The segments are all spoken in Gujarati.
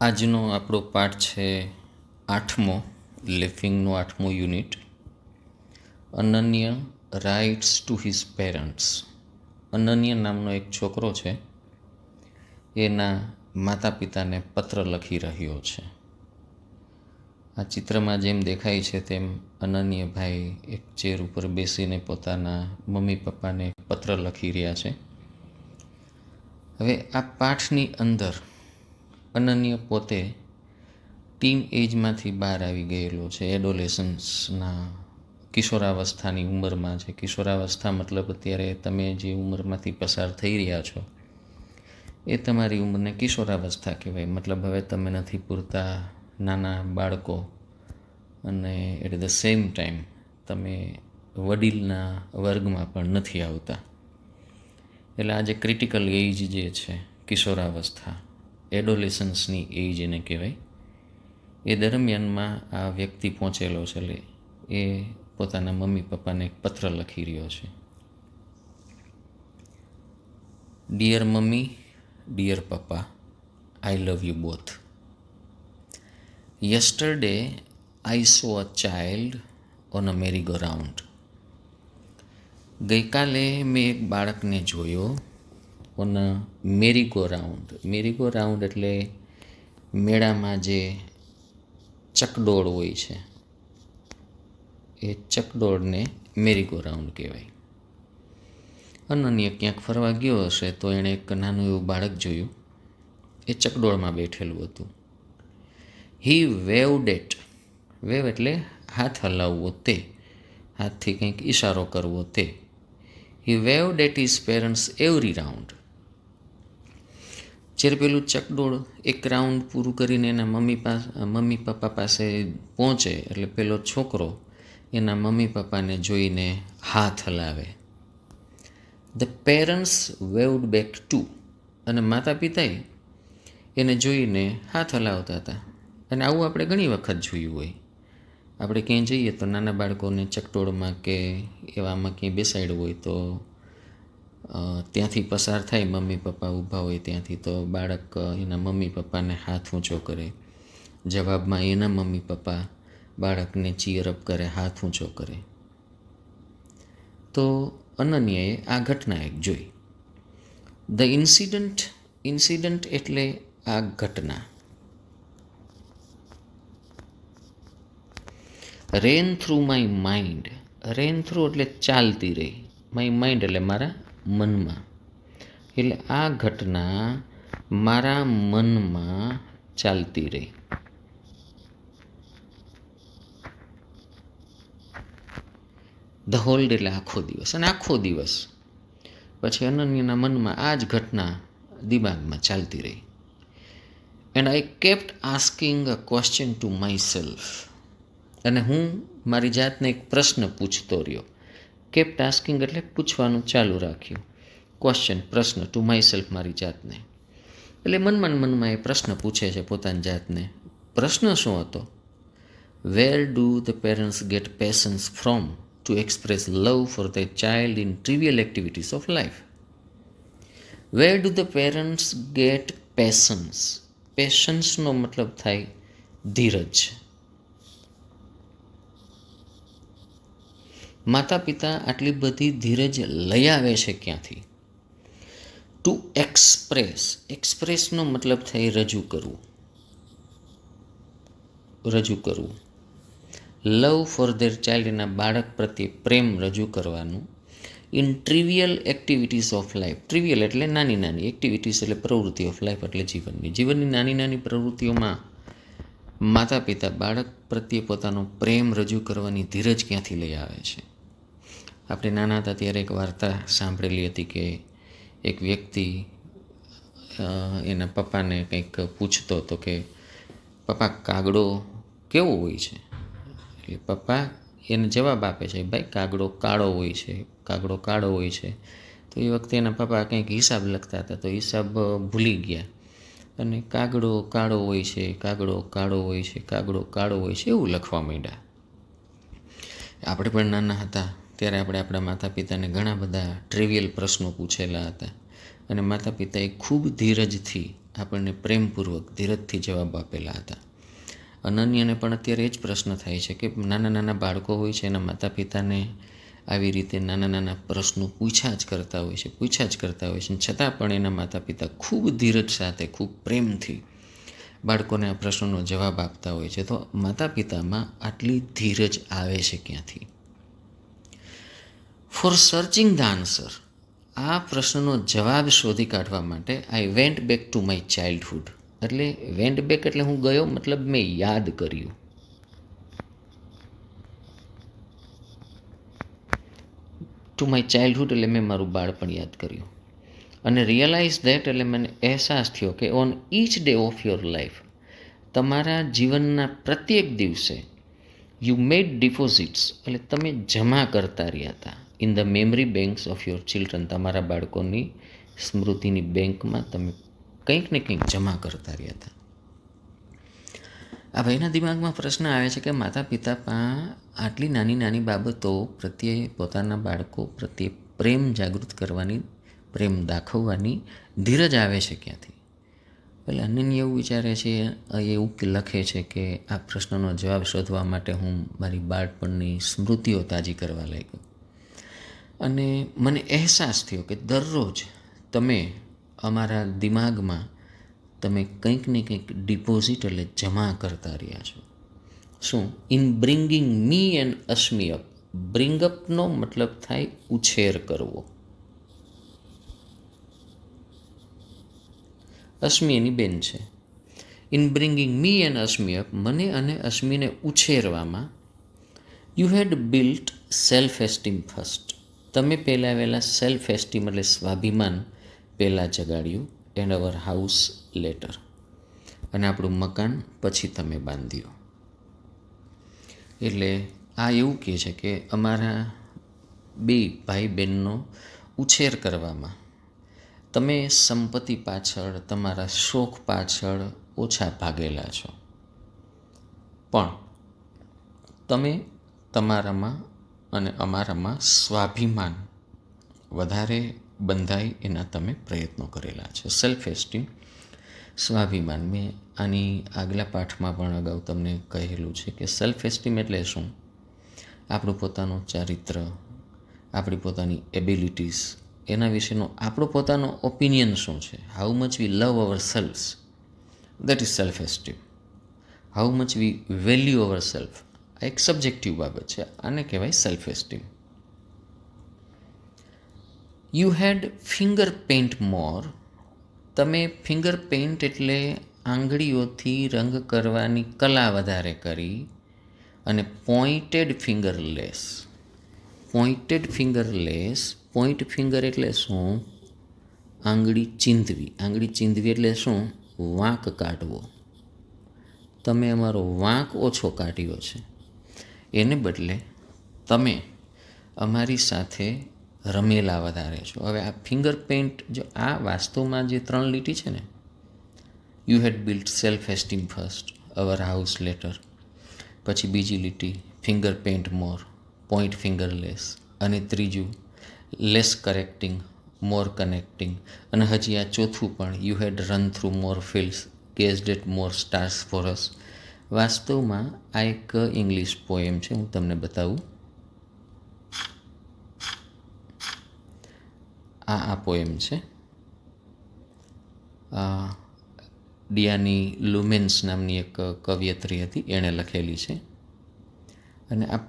આજનો આપણો પાઠ છે 8મો, લિવિંગનો 8મો unit. Ananya writes to his parents. Ananya નામનો એક છોકરો છે, એના માતા પિતાને પત્ર લખી રહ્યો છે. આ ચિત્રમાં જેમ દેખાય છે તેમ અનન્યભાઈ એક ચેર ઉપર બેસીને પોતાના મમ્મી પપ્પાને પત્ર લખી રહ્યા છે. હવે આ પાઠની અંદર અનન્ય પોતે ટીન એજમાંથી બહાર આવી ગયેલો છે. એડોલેસન્સના કિશોરાવસ્થાની ઉંમરમાં છે. કિશોરાવસ્થા મતલબ અત્યારે તમે જે ઉંમરમાંથી પસાર થઈ રહ્યા છો એ તમારી ઉંમરને કિશોરાવસ્થા કહેવાય. મતલબ હવે તમે નથી પૂરતા નાના બાળકો અને એટ ધ સેમ ટાઈમ તમે વડીલના વર્ગમાં પણ નથી આવતા. એટલે આ જે ક્રિટિકલ એજ જે છે કિશોરાવસ્થા, એડોલેસન્સની એજ એને કહેવાય, એ દરમિયાનમાં આ વ્યક્તિ પહોંચેલો છે. એટલે એ પોતાના મમ્મી પપ્પાને એક પત્ર લખી રહ્યો છે. Dear mummy, dear papa, I love you both. Yesterday I saw a child on a merry go round. ગઈકાલે મેં એક બાળકને જોયો ઓન અ મેરી-ગો-રાઉન્ડ. મેરી-ગો-રાઉન્ડ એટલે મેળામાં જે ચકડોળ હોય છે, એ ચકડોળને મેરી-ગો-રાઉન્ડ કહેવાય. અનન્ય ક્યાંક ફરવા ગયો હશે તો એણે એક નાનું એવું બાળક જોયું, એ ચકડોળમાં બેઠેલું હતું. હી વેવડ એટ. વેવ એટલે હાથ હલાવવો, તે હાથથી કંઈક ઈશારો કરવો તે. He waved at his parents every round. જ્યારે પેલું ચકડોળ એક રાઉન્ડ પૂરું કરીને એના મમ્મી પપ્પા પાસે પહોંચે એટલે પેલો છોકરો એના મમ્મી પપ્પાને જોઈને હાથ હલાવે. The parents waved back too. અને માતા પિતાએ એને જોઈને હાથ હલાવતા હતા. અને આવું આપણે ઘણી વખત જોયું હોય. આપણે ક્યાંય જઈએ તો નાના બાળકોને ચકડોળમાં કે એવામાં ક્યાંય બેસાડ્યું હોય તો ત્યાંથી પસાર થાય, મમ્મી પપ્પા ઊભા હોય ત્યાંથી, તો બાળક એના મમ્મી પપ્પાને હાથ ઊંચો કરે. જવાબમાં એના મમ્મી પપ્પા બાળકને ચીયરઅપ કરે, હાથ ઊંચો કરે. તો અનન્યાએ આ ઘટના એક જોઈ. ધ ઇન્સિડન્ટ એટલે આ ઘટના. Ran through my mind. Ran through એટલે ચાલતી રહી, માય માઇન્ડ એટલે મારા મનમાં. એટલે આ ઘટના મારા મનમાં ચાલતી રહી. ધ હોલ ડે એટલે આખો દિવસ. અને આખો દિવસ પછી અનન્યના મનમાં આ જ ઘટના દિમાગમાં ચાલતી રહી. And I kept asking a question to my self. અને હું મારી જાતને એક પ્રશ્ન પૂછતો રહ્યો. કેપ્ટ આસ્કિંગ એટલે પૂછવાનું ચાલુ રાખ્યું. ક્વેશ્ચન પ્રશ્ન, ટુ માય સેલ્ફ મારી જાતને. એટલે મનમાં એ પ્રશ્ન પૂછે છે પોતાની જાતને. પ્રશ્ન શું હતો? Where do the parents get patience from to express love for the child in trivial activities of life? Where do the parents get patience? પેશન્સનો મતલબ થાય ધીરજ. માતા પિતા આટલી બધી ધીરજ લઈ આવે છે ક્યાંથી? Two express. એક્સપ્રેસનો મતલબ થાય રજૂ કરવું. લવ ફોર ધેર ચાઇલ્ડ, એના બાળક પ્રત્યે પ્રેમ રજૂ કરવાનું. In trivial activities of life. Trivial એટલે નાની નાની, એક્ટિવિટીઝ એટલે પ્રવૃત્તિ, ઓફ લાઈફ એટલે જીવનની નાની નાની પ્રવૃત્તિઓમાં માતા પિતા બાળક પ્રત્યે પોતાનો પ્રેમ રજૂ કરવાની ધીરજ ક્યાંથી લઈ આવે છે? આપણે નાના હતા ત્યારે એક વાર્તા સાંભળેલી હતી કે એક વ્યક્તિ એના પપ્પાને કંઈક પૂછતો હતો કે પપ્પા કાગડો કેવો હોય છે? એટલે પપ્પા એને જવાબ આપે છે, ભાઈ કાગડો કાળો હોય છે, કાગડો કાળો હોય છે. તો એ વખતે એના પપ્પા કંઈક હિસાબ લખતા હતા, તો હિસાબ ભૂલી ગયા અને કાગડો કાળો હોય છે, કાગડો કાળો હોય છે, કાગડો કાળો હોય છે એવું લખવા માંડ્યા. આપણે પણ નાના હતા ત્યારે આપણે આપણા માતા પિતાને ઘણા બધા ટ્રિવિયલ પ્રશ્નો પૂછેલા હતા અને માતા પિતાએ ખૂબ ધીરજથી આપણને પ્રેમપૂર્વક ધીરજથી જવાબ આપેલા હતા. અનન્યાને પણ અત્યારે એ જ પ્રશ્ન થાય છે કે નાના નાના બાળકો હોય છે એના માતા પિતાને આવી રીતે નાના નાના પ્રશ્નો પૂછ્યા જ કરતા હોય છે છતાં પણ એના માતા પિતા ખૂબ ધીરજ સાથે ખૂબ પ્રેમથી બાળકોને આ પ્રશ્નોનો જવાબ આપતા હોય છે. તો માતા પિતામાં આટલી ધીરજ આવે છે ક્યાંથી? ફોર સર્ચિંગ ધ આન્સર, આ પ્રશ્નનો જવાબ શોધી કાઢવા માટે I went back to my childhood. એટલે વેન્ટ બેક એટલે હું ગયો, મતલબ મેં યાદ કર્યું. ટુ માય ચાઇલ્ડહુડ એટલે મેં મારું બાળપણ યાદ કર્યું. અને રિયલાઇઝ ધેટ એટલે મને અહેસાસ થયો કે on each day of your life, તમારા જીવનના પ્રત્યેક દિવસે યુ મેડ ડિપોઝિટ્સ એટલે તમે જમા કરતા રહ્યા હતા in the memory banks of your children. તમારા બાળકોની સ્મૃતિની બેંકમાં તમે કંઈક ને કંઈક જમા કરતા રહ્યા હતા. આ ભાઈના દિમાગમાં પ્રશ્ન આવે છે કે માતા પિતા આટલી નાની નાની બાબતો પ્રત્યે પોતાના બાળકો પ્રત્યે પ્રેમ જાગૃત કરવાની, પ્રેમ દાખવવાની ધીરજ આવે છે ક્યાંથી? એટલે અનન્ય એવું વિચારે છે, એવું લખે છે કે આ પ્રશ્નનો જવાબ શોધવા માટે હું મારી બાળપણની સ્મૃતિઓ તાજી કરવા લાગ્યો અને મને અહેસાસ થયો કે દરરોજ તમે અમારા દિમાગમાં તમે કંઈક ને કંઈક ડિપોઝિટ એટલે જમા કરતા રહ્યા છો. શું? In bringing me and Ashmi up. બ્રિંગઅપનો મતલબ થાય ઉછેર કરવો. અશ્મી એની બેન છે. In bringing me and Ashmi up, મને અને અશ્મીને ઉછેરવામાં, you had built self esteem first. તમે પહેલાં વહેલા સેલ્ફ એસ્ટીમ એટલે સ્વાભિમાન પહેલાં જગાડ્યું. એન્ડ અવર હાઉસ લેટર, અને આપણું મકાન પછી તમે બાંધ્યું. એટલે આ એવું કહે છે કે અમારા બે ભાઈ બહેનનો ઉછેર કરવામાં તમે સંપત્તિ પાછળ, તમારા શોખ પાછળ ઓછા ભાગેલા છો, પણ તમે તમારામાં અને અમારામાં સ્વાભિમાન વધારે બંધાય એના તમે પ્રયત્નો કરેલા છે. સેલ્ફ એસ્ટીમ, સ્વાભિમાન. મેં આની આગલા પાઠમાં પણ અગાઉ તમને કહેલું છે કે સેલ્ફ એસ્ટીમ એટલે શું? આપણું પોતાનું ચારિત્ર, આપણી પોતાની એબિલિટીઝ, એના વિશેનો આપણો પોતાનો ઓપિનિયન શું છે? How much we love our selves, that is self esteem. How much we value our self, આ એક સબ્જેક્ટિવ બાબત છે, આને કહેવાય self esteem. You had finger paint more. તમે ફિંગર પેઇન્ટ એટલે આંગળીઓથી રંગ કરવાની કલા વધારે કરી. અને pointed finger less. Pointed finger less, point finger એટલે શું? આંગળી ચીંધવી. આંગળી ચીંધવી એટલે શું? વાંક કાઢવો. તમે અમારો વાંક ઓછો કાઢ્યો છે. એને બદલે તમે અમારી સાથે રમેલા વધારે છો. હવે આ ફિંગર પેઇન્ટ, જો આ વાસ્તવમાં જે 3 લીટી છે ને, you had built self esteem first, hour house letter, પછી બીજી લીટી ફિંગર પેઇન્ટ મોર, પોઈન્ટ ફિંગર લેસ, અને ત્રીજું લેસ કરેક્ટિંગ, મોર કનેક્ટિંગ, અને હજી આ ચોથું પણ you had run through more fields, gazed at more stars for us. વાસ્તવમાં આ એક ઇંગ્લિશ પોએમ છે, હું તમને બતાવું. આ પોએમ છે. ડિયાની લુમેન્સ નામની એક કવયત્રી હતી, એણે લખેલી છે. અને આ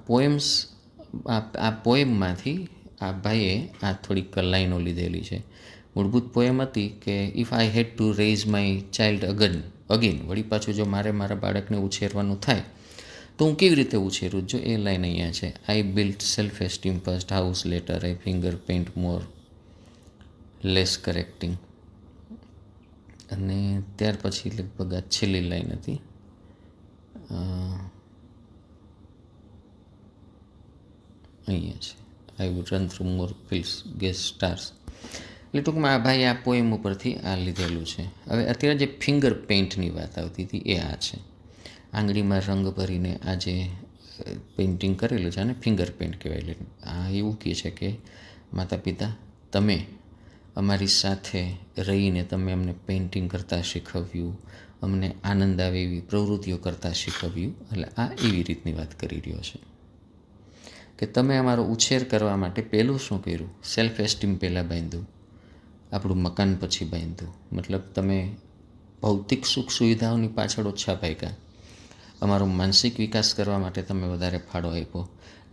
પોએમમાંથી આ ભાઈએ આ થોડીક લાઈનો લીધેલી છે. મૂળભૂત પોએમ હતી કે if I had to raise my child again, વળી પાછું જો મારે મારા બાળકને ઉછેરવાનું થાય તો હું કેવી રીતે ઉછેરું? જો એ લાઈન અહીંયા છે. I built self esteem first, house later, I finger paint more, less correcting. અને ત્યાર પછી લગભગ આ છેલ્લી લાઈન હતી. અહીંયા છે, I would run through more fields, gas stars. એટલે ટૂંકમાં આ ભાઈ આ પોએમ ઉપરથી આ લીધેલું છે. હવે અત્યારે જે ફિંગર પેઇન્ટની વાત આવતી હતી એ આ છે. આંગળીમાં રંગ ભરીને આ જે પેઇન્ટિંગ કરેલું છે આને ફિંગર પેઇન્ટ કહેવાય. આ એવું કહે છે કે માતા પિતા, તમે અમારી સાથે રહીને તમે અમને પેઇન્ટિંગ કરતાં શીખવ્યું, અમને આનંદ આવે એવી પ્રવૃત્તિઓ કરતાં શીખવ્યું. એટલે આ એવી રીતની વાત કરી રહ્યો છે કે તમે અમારો ઉછેર કરવા માટે પહેલું શું કર્યું? સેલ્ફ એસ્ટીમ પહેલાં બાંધ્યું, આપણું મકાન પછી બાંધ્યું. મતલબ તમે ભૌતિક સુખ સુવિધાઓની પાછળ ઓછા ભાગ્યા, અમારો માનસિક વિકાસ કરવા માટે તમે વધારે ફાળો આપ્યો.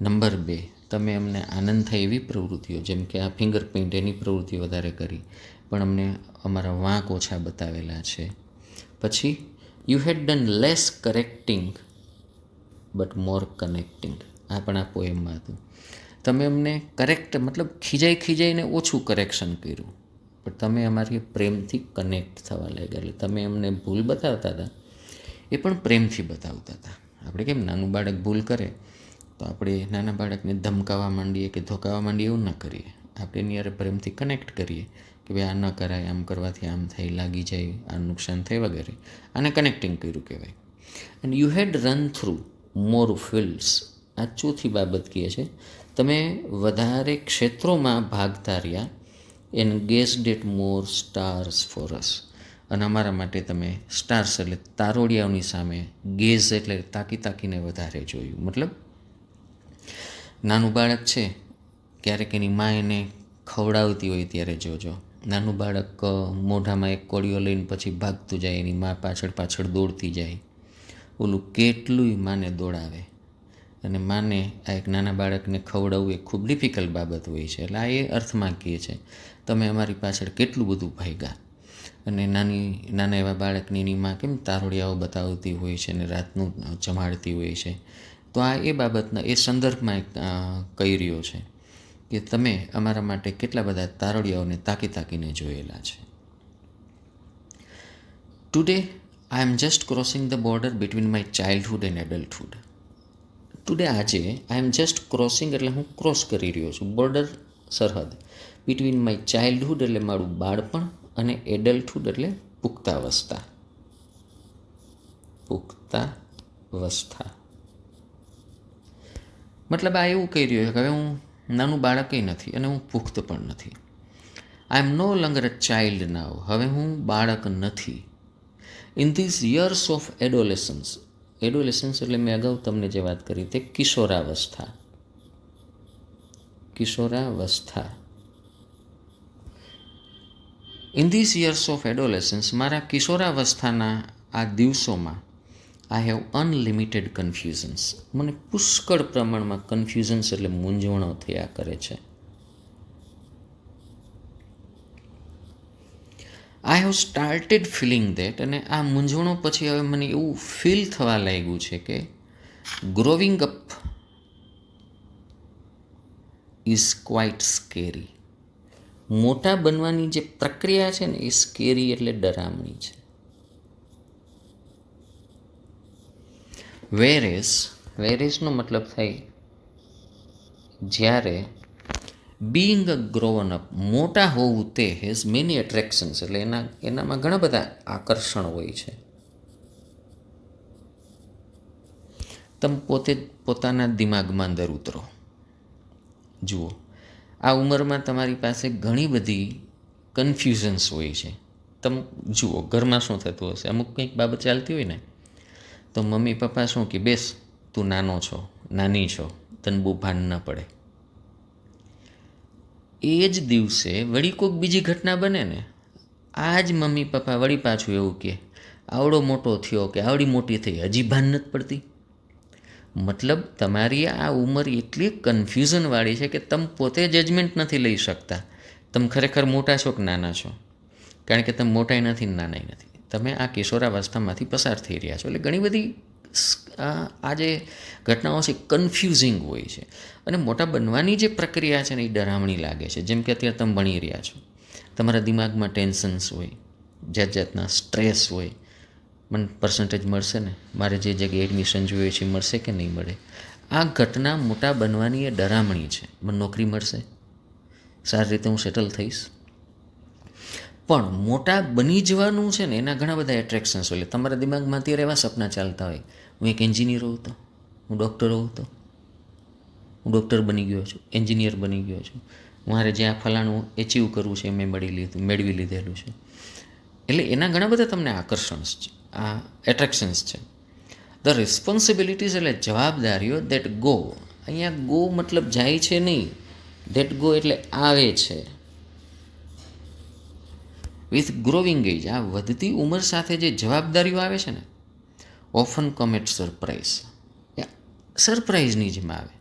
નંબર 2, તમે અમને આનંદ થાય એવી પ્રવૃત્તિઓ, જેમ કે આ ફિંગર પેઇન્ટ, એની પ્રવૃત્તિઓ વધારે કરી, પણ અમને અમારા વાંક ઓછા બતાવેલા છે. પછી you had done less correcting but more connecting. આ પણ આ પોએમમાં હતું. તમે અમને કરેક્ટ મતલબ ખીજાઈને ઓછું કરેક્શન કર્યું, પણ તમે અમારી પ્રેમથી કનેક્ટ થવા લાગ્યા. એટલે તમે અમને ભૂલ બતાવતા હતા, એ પણ પ્રેમથી બતાવતા હતા. આપણે કેમ નાનું બાળક ભૂલ કરે તો આપણે નાના બાળકને ધમકાવવા માંડીએ કે ધોકાવવા માંડીએ, એવું ન કરીએ. આપણે એની યારે પ્રેમથી કનેક્ટ કરીએ કે ભાઈ આ ન કરાય, આમ કરવાથી આમ થાય, લાગી જાય, આ નુકસાન થાય વગેરે. આને કનેક્ટિંગ કર્યું કહેવાય. And you had run through more fields. આ ચોથી બાબત કહે છે, તમે વધારે ક્ષેત્રોમાં ભાગતા રહ્યા. And gazed at more stars for us. અને અમારા માટે તમે સ્ટાર્સ એટલે તારોડિયાઓની સામે, ગેઝ એટલે તાકીને વધારે જોયું. મતલબ નાનું બાળક છે, ક્યારેક એની મા એને ખવડાવતી હોય ત્યારે જોજો. નાનું બાળક મોઢામાં એક કોળીઓ લઈને પછી ભાગતું જાય, એની મા પાછળ દોડતી જાય. ઓલું કેટલુંય માને દોડાવે. અને માને આ એક નાના બાળકને ખવડાવવું એ ખૂબ ડિફિકલ્ટ બાબત હોય છે. એટલે આ એ અર્થમાં કહે છે, તમે અમારી પાછળ કેટલું બધું ભાગ્યા. અને નાના એવા બાળકની એની માં કેમ તારોડિયાઓ બતાવતી હોય છે અને રાતનું જમાડતી હોય છે. તો આ એ બાબતના એ સંદર્ભમાં કહી રહ્યો છે કે તમે અમારા માટે કેટલા બધા તારોડિયાઓને તાકીને જોયેલા છે. Today I am just crossing the border between my childhood and adulthood. Today આજે આઈ એમ જસ્ટ ક્રોસિંગ એટલે હું ક્રોસ કરી રહ્યો છું, બોર્ડર સરહદ, બિટવીન માય ચાઇલ્ડહુડ એટલે મારું બાળપણ અને એડલ્ટહુડ એટલે પુખ્તાવસ્થા. મતલબ આ એવું કહી રહ્યું છે કે હવે હું નાનું બાળકય નથી અને હું પુખ્ત પણ નથી. I am no longer a child now. હવે હું બાળક નથી. In this years of adolescence. Adolescence એટલે મેં અગાઉ તમને જે વાત કરી તે કિશોરાવસ્થા. In this years of adolescence, મારા કિશોરાવસ્થાના આ દિવસોમાં, આઈ હેવ અનલિમિટેડ કન્ફ્યુઝન્સ. મને પુષ્કળ પ્રમાણમાં કન્ફ્યુઝન્સ એટલે મૂંઝવણો થયા કરે છે. I have started feeling that. અને આ મૂંઝવણો પછી હવે મને એવું ફીલ થવા લાગ્યું છે કે growing up is quite scary. મોટા બનવાની જે પ્રક્રિયા છે ને એ સ્કેરી એટલે ડરામણી છે. વેરેસનો મતલબ થાય જ્યારે બીઈંગ અ ગ્રોવન અપ, મોટા હોવું તે હેઝ મેની એટ્રેક્શન્સ એટલે એનામાં ઘણા બધા આકર્ષણ હોય છે. તમે પોતે પોતાના દિમાગમાં અંદર ઉતરો. જુઓ, આ ઉંમરમાં તમારી પાસે ઘણી બધી કન્ફ્યુઝન્સ હોય છે. તમે જુઓ ઘરમાં શું થતું હશે, અમુક કંઈક બાબત ચાલતી હોય ને તો મમ્મી પપ્પા શું કે બેસ, તું નાનો છો, નાની છો, તને બહુ ભાન ન પડે. એ જ દિવસે વળી કોઈક બીજી ઘટના બને ને, આ જ મમ્મી પપ્પા વળી પાછું એવું કે આવડો મોટો થયો કે આવડી મોટી થઈ, હજી ભાન નથી પડતી. મતલબ તમારી આ ઉંમર એટલી કન્ફ્યુઝનવાળી છે કે તમે પોતે જજમેન્ટ નથી લઈ શકતા તમે ખરેખર મોટા છો કે નાના છો. કારણ કે તમે મોટાય નથી ને નાનાય નથી, તમે આ કિશોરાવસ્થામાંથી પસાર થઈ રહ્યા છો. એટલે ઘણી બધી આ જે ઘટનાઓ છે કન્ફ્યુઝિંગ હોય છે. અને મોટા બનવાની જે પ્રક્રિયા છે ને એ ડરામણી લાગે છે. જેમ કે અત્યારે તમે ભણી રહ્યા છો, તમારા દિમાગમાં ટેન્શન્સ હોય, જાતના સ્ટ્રેસ હોય. મને પર્સન્ટેજ મળશે ને, મારે જે જગ્યાએ એડમિશન જોઈએ છે મળશે કે નહીં મળે. આ ઘટના મોટા બનવાની એ ડરામણી છે. મને નોકરી મળશે, સારી રીતે હું સેટલ થઈશ. પણ મોટા બની જવાનું છે ને એના ઘણા બધા એટ્રેક્શન્સ હોય. તમારા દિમાગમાં અત્યારે એવા સપના ચાલતા હોય, હું એક એન્જિનિયર હોઉં તો, હું ડૉક્ટર હોઉં તો, હું ડૉક્ટર બની ગયો છું, એન્જિનિયર બની ગયો છું, મારે જે આ ફલાણું એચીવ કરવું છે મેં મેળવી લીધેલું છે. એટલે એના ઘણા બધા તમને આકર્ષણ છે, આ એટ્રેક્શન્સ છે. ધ રિસ્પોન્સિબિલિટીઝ એટલે જવાબદારીઓ દેટ ગો, અહીંયા ગો મતલબ જાય છે નહીં, દેટ ગો એટલે આવે છે. વિથ ગ્રોવિંગ એજ, આ વધતી ઉંમર સાથે જે જવાબદારીઓ આવે છે ને, ઓફન કમ એટ સરપ્રાઇઝ, સરપ્રાઇઝની જેમ આવે.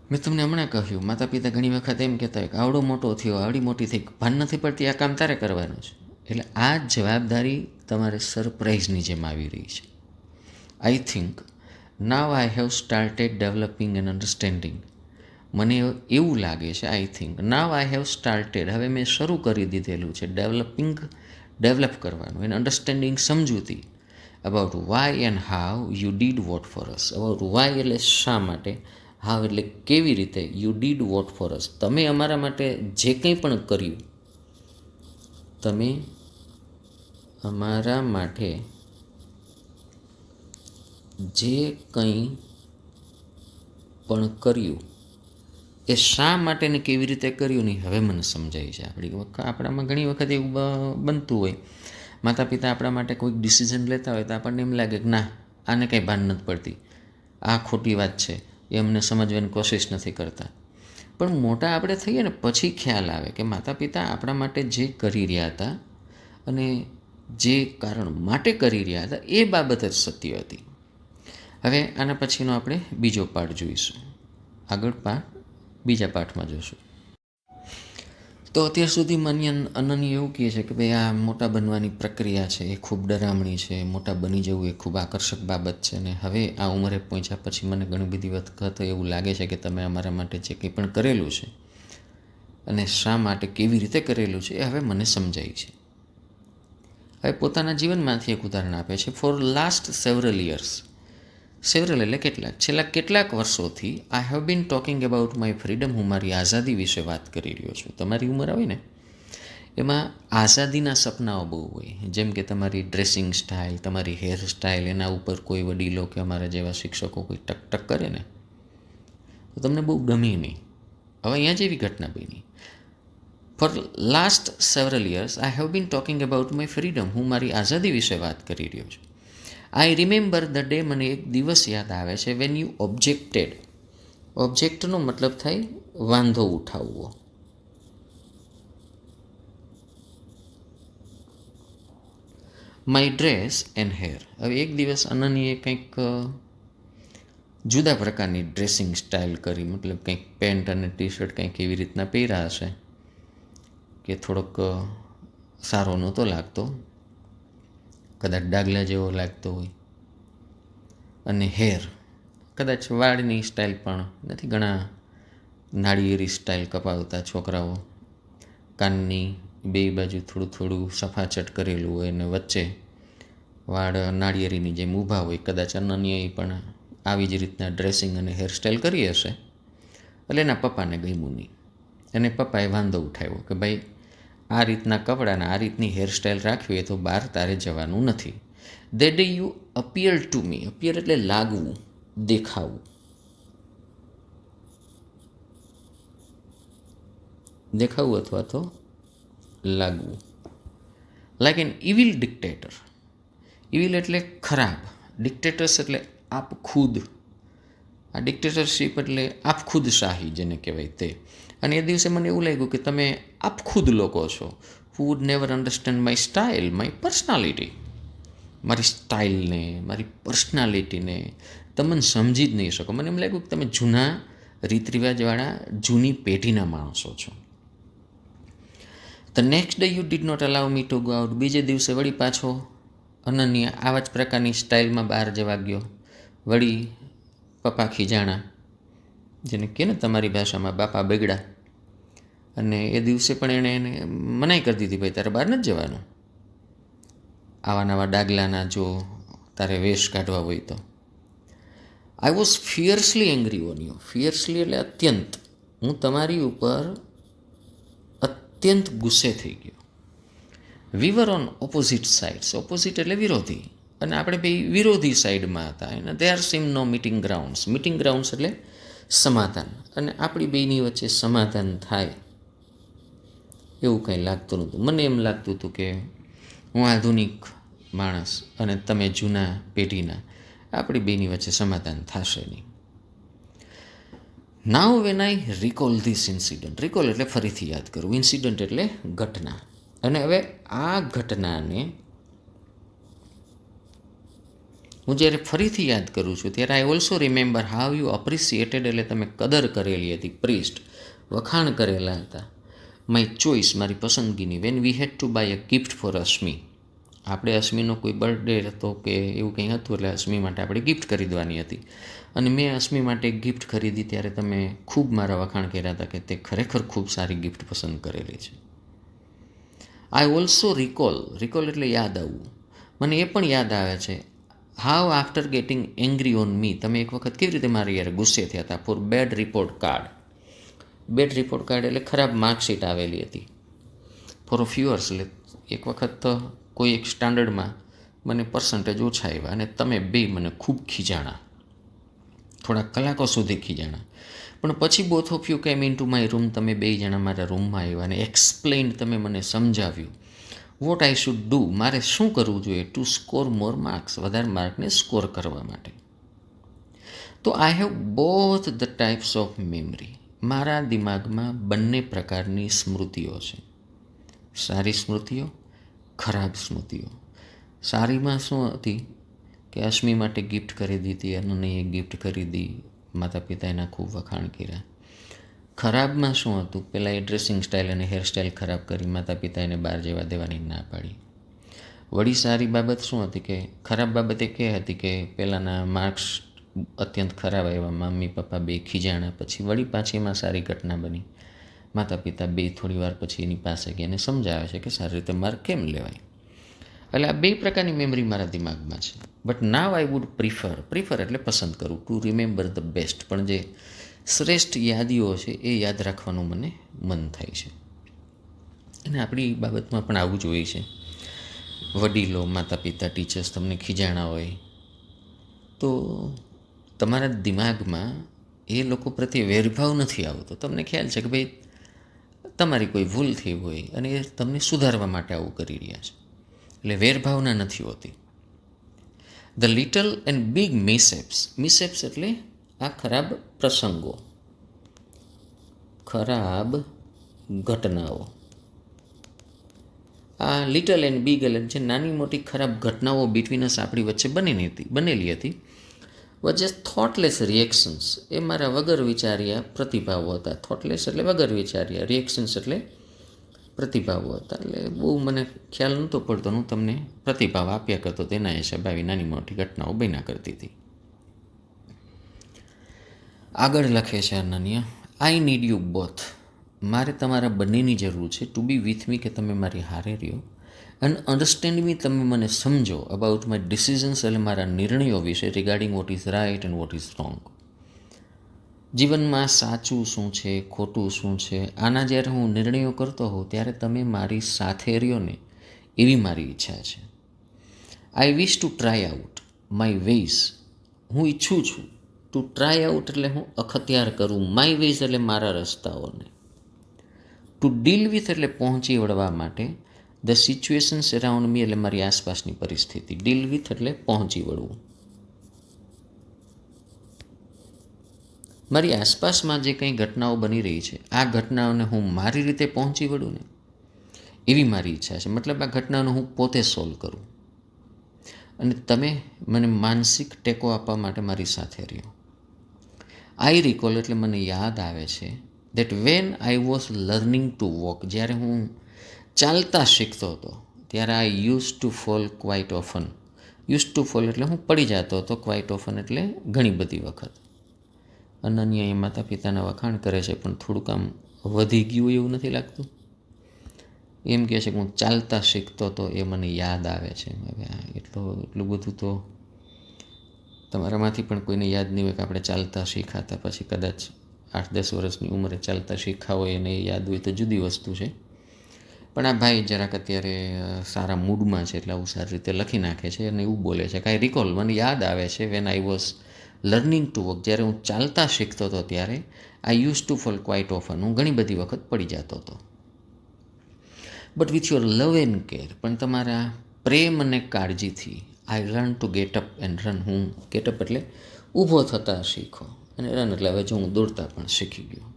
મેં તમને હમણાં કહ્યું, માતા પિતા ઘણી વખત એમ કહેતા હોય કે આવડો મોટો થયો, આવડી મોટી થઈ, ભાન નથી પડતી આ કામ તારે કરવાનું છે. એટલે આ જવાબદારી તમારે સરપ્રાઇઝની જેમ આવી રહી છે. I think now I have started developing and understanding, મને એવું લાગે છે, I think now I have started, હવે મેં શરૂ કરી દીધેલું છે ડેવલપ કરવાનું, એન્ડ અન્ડરસ્ટેન્ડિંગ સમજૂતી, about why and how you did what for us. About why એટલે શા માટે, હાવ એટલે કેવી રીતે, you did what for us, તમે અમારા માટે જે કંઈ પણ કર્યું, તમે અમારા માટે જે કંઈ પણ કર્યું એ શા માટે ને કેવી રીતે કર્યું નહીં હવે મને સમજાય છે. આપણામાં ઘણી વખત એવું બનતું હોય, માતા પિતા આપણા માટે કોઈક ડિસિઝન લેતા હોય તો આપણને એમ લાગે કે ના આને કંઈ ભાન નથી પડતી, આ ખોટી વાત છે, એ અમને સમજવાની કોશિશ નથી કરતા. પણ મોટા આપણે થઈએ ને પછી ખ્યાલ આવે કે માતા પિતા આપણા માટે જે કરી રહ્યા હતા અને જે કારણ માટે કરી રહ્યા હતા એ બાબત જ સત્ય હતી. હવે આના પછીનો આપણે બીજો પાઠ જોઈશું, આગળ બીજા પાઠમાં જોઈશું. તો અત્યાર સુધી અનન્ય એવું કહે છે કે ભાઈ આ મોટા બનવાની પ્રક્રિયા છે એ ખૂબ ડરામણી છે, મોટા બની જવું એ ખૂબ આકર્ષક બાબત છે, ને હવે આ ઉંમરે પહોંચ્યા પછી મને ઘણી બધી વખત એવું લાગે છે કે તમે અમારા માટે જે કંઈ પણ કરેલું છે અને શા માટે કેવી રીતે કરેલું છે એ હવે મને સમજાય છે. હવે પોતાના જીવનમાંથી એક ઉદાહરણ આપે છે. For last several years, several એટલે છેલ્લા કેટલાક વર્ષોથી I have been talking about my freedom, હું મારી આઝાદી વિશે વાત કરી રહ્યો છું. તમારી ઉંમર આવે ને એમાં આઝાદીના સપનાઓ બહુ હોય, જેમ કે તમારી ડ્રેસિંગ સ્ટાઇલ, તમારી હેર સ્ટાઇલ, એના ઉપર કોઈ વડીલો કે અમારા જેવા શિક્ષકો કોઈ ટક કરે ને તો તમને બહુ ગમે નહીં. હવે અહીંયા જેવી ઘટના બની. For last several years I have been talking about my freedom, હું મારી આઝાદી વિશે વાત કરી રહ્યો છું. આઈ રિમેમ્બર ધ ડે, મને એક દિવસ યાદ આવે છે, વેન યુ ઓબ્જેક્ટેડ, ઓબ્જેક્ટનો મતલબ થાય વાંધો ઉઠાવવો. માય ડ્રેસ એન્ડ હેર, હવે એક દિવસ અનન્યએ કંઈક જુદા પ્રકારની ડ્રેસિંગ સ્ટાઇલ કરી, મતલબ કંઈક પેન્ટ અને ટી શર્ટ કંઈક એવી રીતના પહેર્યા હશે કે થોડોક સારો નહોતો લાગતો, કદાચ ડાગલા જેવો લાગતો હોય. અને હેર, કદાચ વાળની સ્ટાઇલ પણ નથી, ઘણા નાળિયેરી સ્ટાઇલ કપાવતા છોકરાઓ, કાનની બે બાજુ થોડું થોડું સફાચટ કરેલું હોય અને વચ્ચે વાળ નાળિયેરીની જેમ ઊભા હોય. કદાચ અનન્યએ પણ આવી જ રીતના ડ્રેસિંગ અને હેરસ્ટાઈલ કરી હશે. એટલે એના પપ્પાને ગમ્યું નહીં અને પપ્પાએ વાંધો ઉઠાવ્યો કે ભાઈ આ રીતના કપડાને આ રીતની હેરસ્ટાઈલ રાખવી હોય તો બહાર તારે જવાનું નથી. That day you appear to me, appear એટલે લાગવું, દેખાવું, દેખાવું અથવા તો લાગવું, like an evil dictator. Evil એટલે ખરાબ, ડિક્ટેટર્સ એટલે આપ ખુદ, આ ડિક્ટેટરશીપ એટલે આપ ખુદ શાહી જેને કહેવાય તે. અને એ દિવસે મને એવું લાગ્યું કે તમે આપ ખુદ લોકો છો, who would never understand my style, my personality. મારી સ્ટાઇલને, મારી પર્સનાલિટીને તમે સમજી જ નહીં શકો. મને એમ લાગ્યું કે તમે જૂના રીત રિવાજવાળા જૂની પેઢીના માણસો છો. The next day you did not allow me to go out, બીજે દિવસે વળી પાછો અનન્ય આવા જ પ્રકારની સ્ટાઇલમાં બહાર જવા ગયો. વળી પપ્પા ખીજાણા, જેને કહે ને તમારી ભાષામાં બાપા બગડા. અને એ દિવસે પણ એણે મનાઈ કરી દીધી, ભાઈ તારે બહાર નથી જવાનું, આવા નવા ડાગલાના જો તારે વેશ કાઢવા હોય તો. I was fiercely angry on you, fiercely એટલે અત્યંત, હું તમારી ઉપર અત્યંત ગુસ્સે થઈ ગયો. We were on opposite sides, opposite એટલે વિરોધી, અને આપણે બે વિરોધી સાઈડમાં હતા. અને there seem no meeting grounds, meeting grounds એટલે સમાધાન, અને આપણી બેયની વચ્ચે સમાધાન થાય એવું કંઈ લાગતું નહોતું. મને એમ લાગતું હતું કે હું આધુનિક માણસ અને તમે જૂના પેઢીના, આપણી બેયની વચ્ચે સમાધાન થશે નહીં. Now when I recall this incident, recall એટલે ફરીથી યાદ કરવું, ઇન્સિડન્ટ એટલે ઘટના. અને હવે આ ઘટનાને હું જ્યારે ફરીથી યાદ કરું છું ત્યારે I also remember how you appreciated, એટલે તમે કદર કરેલી હતી, પ્રીસ્ટ, વખાણ કરેલા હતા, માય ચોઇસ, મારી પસંદગીની, when we had to buy a gift for Ashmi, આપણે અશ્મીનો કોઈ બર્થડે હતો કે એવું કંઈ હતું એટલે અશ્મી માટે આપણે ગિફ્ટ ખરીદવાની હતી, અને મેં અશ્મી માટે ગિફ્ટ ખરીદી ત્યારે તમે ખૂબ મારા વખાણ કર્યા હતા કે તે ખરેખર ખૂબ સારી ગિફ્ટ પસંદ કરેલી છે. આઈ ઓલ્સો રિકોલ, રિકોલ એટલે યાદ આવવું, મને એ પણ યાદ આવે છે how after getting angry on me, તમે એક વખત કેવી રીતે મારી યાર ગુસ્સે થયા હતા for bad report card. Bad report card એટલે ખરાબ માર્કશીટ આવેલી હતી ફોર અ ફ્યુ યર્સ, એટલે એક વખત તો કોઈ એક સ્ટાન્ડર્ડમાં મને પર્સન્ટેજ ઓછા આવ્યા અને તમે બે મને ખૂબ ખીજાણા, થોડા કલાકો સુધી ખીજાણા. પણ પછી બોથ ઓફ યુ કેમ ઇન ટુ માય રૂમ, તમે બે જણા મારા રૂમમાં આવ્યા અને એક્સપ્લેઇન, તમે મને સમજાવ્યું વોટ આઈ શુડ ડુ, મારે શું કરવું જોઈએ ટુ સ્કોર મોર માર્ક્સ, વધારે માર્કને સ્કોર કરવા માટે. તો I have both the types of memory, મારા દિમાગમાં બંને પ્રકારની સ્મૃતિઓ છે, સારી સ્મૃતિઓ, ખરાબ સ્મૃતિઓ. સારીમાં શું હતી કે અશ્મી માટે ગિફ્ટ ખરીદી હતી, અનન્યાએ ગિફ્ટ ખરીદી, માતા પિતા એના ખૂબ વખાણ કર્યા. ખરાબમાં શું હતું, પહેલાં એ ડ્રેસિંગ સ્ટાઇલ અને હેરસ્ટાઇલ ખરાબ કરી, માતા પિતા એને બહાર જવા દેવાની ના પાડી. વળી સારી બાબત શું હતી કે ખરાબ બાબત એ કે હતી કે પહેલાંના માર્ક્સ અત્યંત ખરાબ આવ્યા, મમ્મી પપ્પા બે ખીજાણા, પછી વળી પાછી એમાં સારી ઘટના બની, માતા પિતા બે થોડી વાર પછી એની પાસે ગયા અને સમજાવે છે કે સારી રીતે માર્ક કેમ લેવાય. એટલે આ બે પ્રકારની મેમરી મારા દિમાગમાં છે. But now I would prefer એટલે પસંદ કરું, ટુ રિમેમ્બર ધ બેસ્ટ, પણ જે શ્રેષ્ઠ યાદીઓ છે એ યાદ રાખવાનું મને મન થાય છે. અને આપણી બાબતમાં પણ આવું જ હોય છે. વડીલો, માતા પિતા, ટીચર્સ તમને ખીજાણા હોય તો તમારા દિમાગમાં એ લોકો પ્રત્યે વેરભાવ નથી આવતો, તમને ખ્યાલ છે કે ભાઈ તમારી કોઈ ભૂલ થઈ હોય અને એ તમને સુધારવા માટે આવું કરી રહ્યા છે, એટલે વેરભાવના નથી હોતી. ધ લિટલ એન્ડ બિગ મિસેપ્સ એટલે આ ખરાબ પ્રસંગો, ખરાબ ઘટનાઓ. આ લિટલ એન્ડ બિગ એટલે જે નાની મોટી ખરાબ ઘટનાઓ બિટવીન અસ આપણી વચ્ચે બનેલી હતી વચ્ચે થોટલેસ રિએક્શન્સ, એ મારા વગર વિચાર્યા પ્રતિભાવો હતા. થોટલેસ એટલે વગર વિચાર્યા, રિએક્શન્સ એટલે પ્રતિભાવો હતા. એટલે બહુ મને ખ્યાલ નહોતો પડતો, હું તમને પ્રતિભાવ આપ્યા કરતો, તેના હિસાબે આવી નાની મોટી ઘટનાઓ બન્યા કરતી હતી. આગળ લખે છે Ananya, I need you both, મારે તમારા બંનેની જરૂર છે, ટુ બી વિથ મી, કે તમે મારી હારે રહ્યો, એન્ડ અન્ડરસ્ટેન્ડ મી, તમે મને સમજો, અબાઉટ માય ડિસિઝન્સ, એટલે મારા નિર્ણયો વિશે, regarding what is right and what is wrong. જીવનમાં સાચું શું છે, ખોટું શું છે, આના જ્યારે હું નિર્ણયો કરતો હોઉં ત્યારે તમે મારી સાથે રહ્યો ને, એવી મારી ઈચ્છા છે. I wish to try out my ways, હું ઈચ્છું છું, ટુ ટ્રાય આઉટ એટલે હું અખત્યાર કરું, માય વેઝ એટલે મારા રસ્તાઓને, ટુ ડીલ વિથ એટલે પહોંચી વળવા માટે, ધ સિચ્યુએશન્સ અરાઉન્ડ મી એટલે મારી આસપાસની પરિસ્થિતિ, ડીલ વિથ એટલે પહોંચી વળવું. મારી આસપાસમાં જે કંઈ ઘટનાઓ બની રહી છે, આ ઘટનાઓને હું મારી રીતે પહોંચી વળું ને, એવી મારી ઈચ્છા છે. મતલબ આ ઘટનાઓને હું પોતે સોલ્વ કરું અને તમે મને માનસિક ટેકો આપવા માટે મારી સાથે રહ્યો. આઈ રિકોલ એટલે મને યાદ આવે છે that van I was learning to walk, જ્યારે હું ચાલતા શીખતો હતો ત્યારે I use to fall quite often. Use to fall એટલે હું પડી જતો હતો, ક્વાઇટ ઓફન એટલે ઘણી બધી વખત. અનન્યા એ માતા પિતાના વખાણ કરે છે પણ થોડુંક આમ વધી ગયું એવું નથી લાગતું? એમ કહે છે કે હું ચાલતા શીખતો હતો એ મને યાદ આવે છે. હવે એટલું બધું તો તમારામાંથી પણ કોઈને યાદ નહીં હોય કે આપણે ચાલતા શીખાતા, પછી કદાચ 8-10 વર્ષની ઉંમરે ચાલતા શીખા હોય એને યાદ હોય તો જુદી વસ્તુ છે. પણ આ ભાઈ જરાક અત્યારે સારા મૂડમાં છે એટલે આવું સારી રીતે લખી નાખે છે અને એવું બોલે છે કે આઈ રિકોલ, મને યાદ આવે છે when I was learning to walk, જ્યારે હું ચાલતા શીખતો હતો ત્યારે I use to fall quite often, હું ઘણી બધી વખત પડી જતો હતો. But with your love and care, પણ તમારા પ્રેમ અને કાળજીથી I learn to get up and run, હું ગેટઅપ એટલે ઊભો થતાં શીખો, અને રન એટલે હવે જો હું દોડતા પણ શીખી ગયો.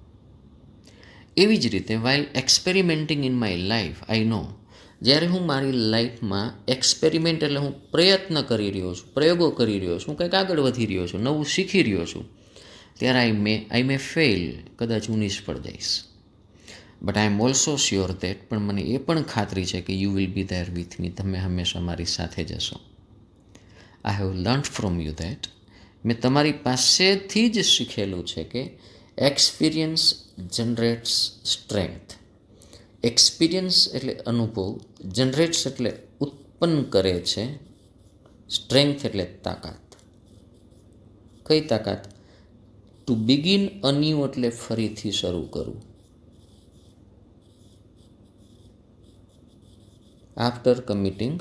એવી જ રીતે while experimenting in my life I know, જ્યારે હું મારી લાઈફમાં એક્સપેરિમેન્ટ એટલે હું પ્રયત્ન કરી રહ્યો છું, પ્રયોગો કરી રહ્યો છું, કંઈક આગળ વધી રહ્યો છું, નવું શીખી રહ્યો છું, ત્યારે આઈ મે ફેલ, કદાચ હું નિષ્ફળ જઈશ. But I am also sure that, પણ મને એ પણ ખાતરી છે કે you will be there with me, તમે હંમેશા મારી સાથે જશો. I have learn from you that, મેં તમારી પાસેથી જ શીખેલું છે કે એક્સપિરિયન્સ જનરેટ્સ સ્ટ્રેન્થ. એક્સપિરિયન્સ એટલે અનુભવ, જનરેટ્સ એટલે ઉત્પન્ન કરે છે, સ્ટ્રેન્થ એટલે તાકાત. કઈ તાકાત? ટુ બિગિન અન્યુ એટલે ફરીથી શરૂ કરવું. આફ્ટર કમિટિંગ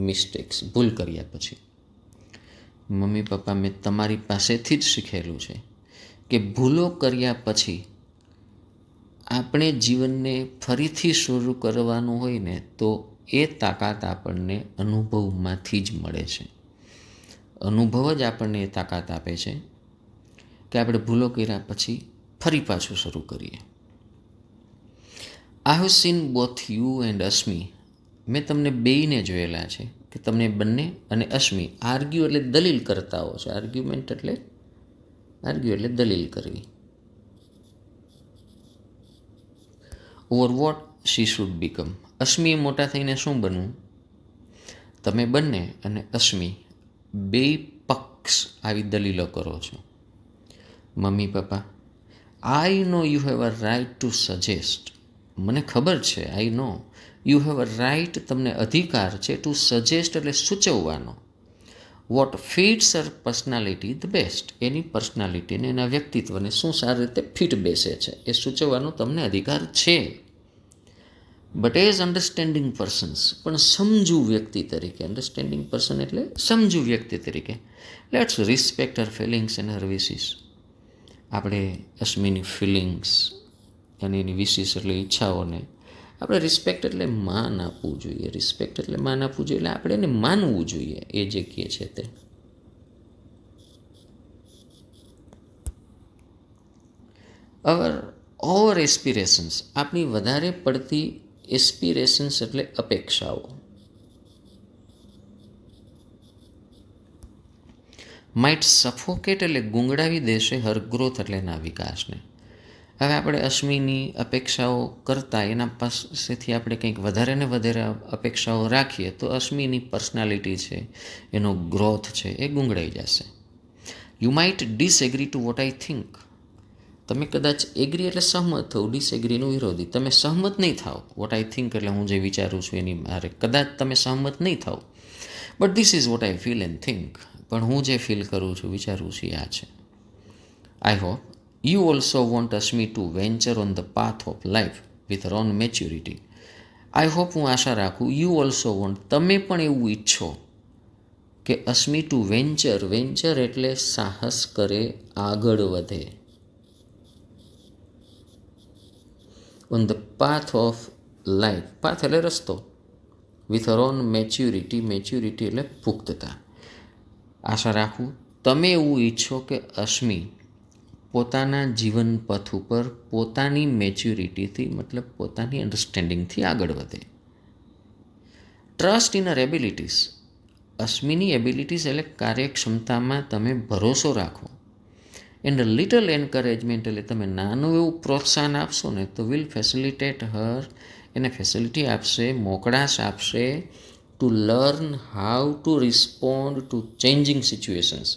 મિસ્ટેક્સ, ભૂલ કર્યા પછી. મમ્મી પપ્પા, મેં તમારી પાસેથી જ શીખેલું છે કે ભૂલો કર્યા પછી આપણે જીવનને ફરીથી શરૂ કરવાનું હોય ને, તો એ તાકાત આપણને અનુભવમાંથી જ મળે છે. અનુભવ જ આપણને એ તાકાત આપે છે કે આપણે ભૂલો કર્યા પછી ફરી પાછું શરૂ કરીએ. I have seen both you and Ashmi, મેં તમને બેયને જોયેલા છે કે તમને બંને અને અશ્મી આર્ગ્યુ એટલે દલીલ કરતા હો છે. આર્ગ્યુમેન્ટ એટલે દલીલ કરવી. Over what she should become, અશ્મીએ મોટા થઈને શું બનવું. તમે બંને અને અશ્મી બેય પક્ષ આવી દલીલો કરો છો. Mummy papa, I know you have a right to suggest, મને ખબર છે, I know you have a right, તમને અધિકાર છે, ટુ સજેસ્ટ એટલે સૂચવવાનો, what fits her personality the best, એની પર્સનાલિટીને એના વ્યક્તિત્વને શું સારી રીતે ફિટ બેસે છે એ સૂચવવાનો તમને અધિકાર છે. બટ એઝ અન્ડરસ્ટેન્ડિંગ પર્સન્સ, પણ સમજુ વ્યક્તિ તરીકે, અન્ડરસ્ટેન્ડિંગ પર્સન એટલે સમજુ વ્યક્તિ તરીકે, let's respect her feelings and her wishes. આપણે અશ્મીની ફિલિંગ્સ અને એની વિશિસ એટલે ઈચ્છાઓને આપણે રિસ્પેક્ટ એટલે માન આપવું જોઈએ. રિસ્પેક્ટ એટલે માન આપવું જોઈએ, એટલે આપણે એને માનવું જોઈએ એ જે કહે છે તે. ઓવર એસ્પિરેશન્સ, આપણી વધારે પડતી એસ્પિરેશન્સ એટલે અપેક્ષાઓ. માઇટ સફોકેટ એટલે ગુંગળાવી દેશે હર ગ્રોથ એટલે એના વિકાસને. હવે આપણે અશ્મીની અપેક્ષાઓ કરતાં એના પાસેથી આપણે કંઈક વધારે ને વધારે અપેક્ષાઓ રાખીએ તો અશ્મીની પર્સનાલિટી છે, એનો ગ્રોથ છે, એ ગુંગળાઈ જશે. You might disagree to what I think, તમે કદાચ એગ્રી એટલે સહમત થવું, ડિસએગ્રીનું વિરોધી. તમે સહમત નહીં થાવ, વોટ આઈ થિંક એટલે હું જે વિચારું છું એની મારે કદાચ તમે સહમત નહીં થાવ, but this is what I feel and think, પણ હું જે ફીલ કરું છું, વિચારું છું આ છે. I hope you also want Ashmi to venture on the path of life with her own maturity. I hope, હું આશા રાખું, you also want, તમે પણ એવું ઈચ્છો કે અશ્મી ટુ વેન્ચર એટલે સાહસ કરે, આગળ વધે, on the path of life, path એટલે રસ્તો, with her own maturity એટલે પુખ્તતા. આશા રાખું તમે એવું ઈચ્છો કે અશ્મી પોતાના જીવન પથ ઉપર પોતાની મેચ્યુરિટીથી, મતલબ પોતાની અન્ડરસ્ટેન્ડિંગથી આગળ વધે. ટ્રસ્ટ ઇન હર એબિલિટીઝ, અશ્મીની એબિલિટીઝ એટલે કાર્યક્ષમતામાં તમે ભરોસો રાખો. એન્ડ લિટલ એન્કરેજમેન્ટ એટલે તમે નાનું એવું પ્રોત્સાહન આપશો ને તો વિલ ફેસિલિટેટ હર, એને ફેસિલિટી આપશે, મોકળાશ આપશે, to learn how to respond two changing situations.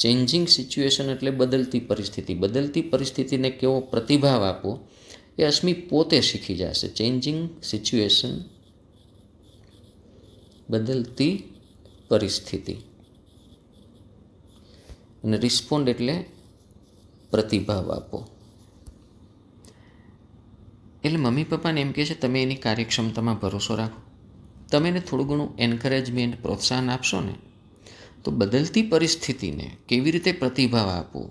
Changing situation એટલે બદલતી પરિસ્થિતિને કેવો પ્રતિભાવ આપવો એ અશ્મી પોતે શીખી જશે. ચેન્જિંગ સિચ્યુએશન, બદલતી પરિસ્થિતિ, અને રિસ્પોન્ડ એટલે પ્રતિભાવ આપો. એટલે મમ્મી પપ્પાને એમ કહે છે તમે એની કાર્યક્ષમતામાં ભરોસો રાખો, તમે એને થોડું ઘણું એન્કરેજમેન્ટ, પ્રોત્સાહન આપશો ને તો બદલતી પરિસ્થિતિને કેવી રીતે પ્રતિભાવ આપવો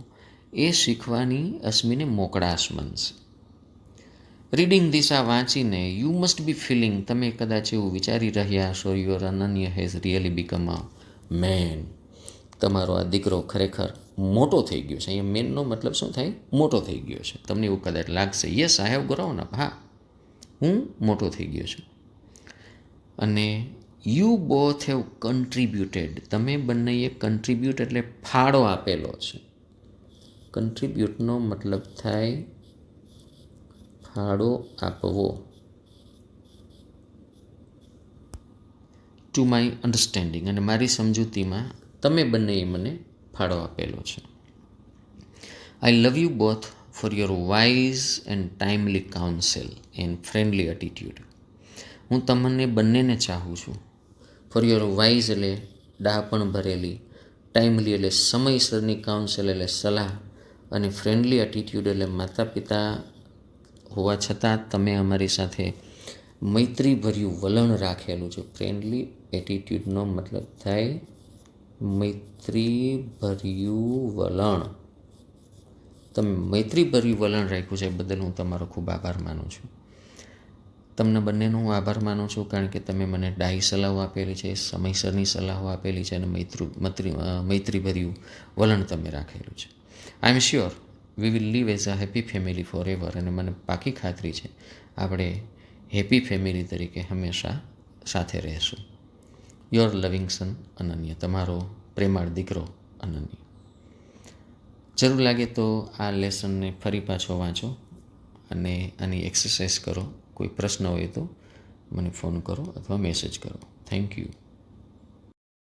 એ શીખવાની અશ્મિને મોકળાશ બનશે. રીડિંગ ધીસ આ વાંચીને યુ મસ્ટ બી ફિલિંગ, તમે કદાચ એવું વિચારી રહ્યા છો, your Ananya has really become a man, તમારો આ દીકરો ખરેખર મોટો થઈ ગયો છે. અહીંયા મેનનો મતલબ શું થાય? મોટો થઈ ગયો છે. તમને એવું કદાચ લાગશે, yes I have grown up, હા હું મોટો થઈ ગયો છું. અને યુ બોથ હેવ કન્ટ્રીબ્યુટેડ, તમે બંનેએ કન્ટ્રીબ્યુટ એટલે ફાળો આપેલો છે. કન્ટ્રીબ્યુટનો મતલબ થાય ફાળો આપવો. ટુ માય અન્ડરસ્ટેન્ડિંગ, અને મારી સમજૂતીમાં તમે બંનેએ મને ફાળો આપેલો છે. I love you both for your wise and timely counsel and friendly attitude, હું તમને બંનેને ચાહું છું. ફોર યોર વાઇઝ એટલે ડાપણ ભરેલી, ટાઈમલી એટલે સમયસરની, કાઉન્સેલ એટલે સલાહ, અને ફ્રેન્ડલી એટીટ્યુડ એટલે માતા પિતા હોવા છતાં તમે અમારી સાથે મૈત્રીભર્યું વલણ રાખેલું છે. ફ્રેન્ડલી એટીટ્યૂડનો મતલબ થાય મૈત્રીભર્યું વલણ. તમે મૈત્રીભર્યું વલણ રાખ્યું છે, બદલ હું તમારો ખૂબ આભાર માનું છું. તમને બંનેનો હું આભાર માનું છું, કારણ કે તમે મને ડાહી સલાહો આપેલી છે, સમયસરની સલાહો આપેલી છે, અને મૈત્રીભર્યું વલણ તમે રાખેલું છે. I am sure we will live as a happy family forever, અને મને પાકી ખાતરી છે આપણે હેપી ફેમિલી તરીકે હંમેશા સાથે રહેશું. યોર લવિંગ સન અનન્ય, તમારો પ્રેમાળ દીકરો અનન્ય. જરૂર લાગે તો આ લેસનને ફરી પાછો વાંચો અને આની એક્સરસાઇઝ કરો. કોઈ પ્રશ્ન હોય તો મને ફોન કરો અથવા મેસેજ કરો. Thank you.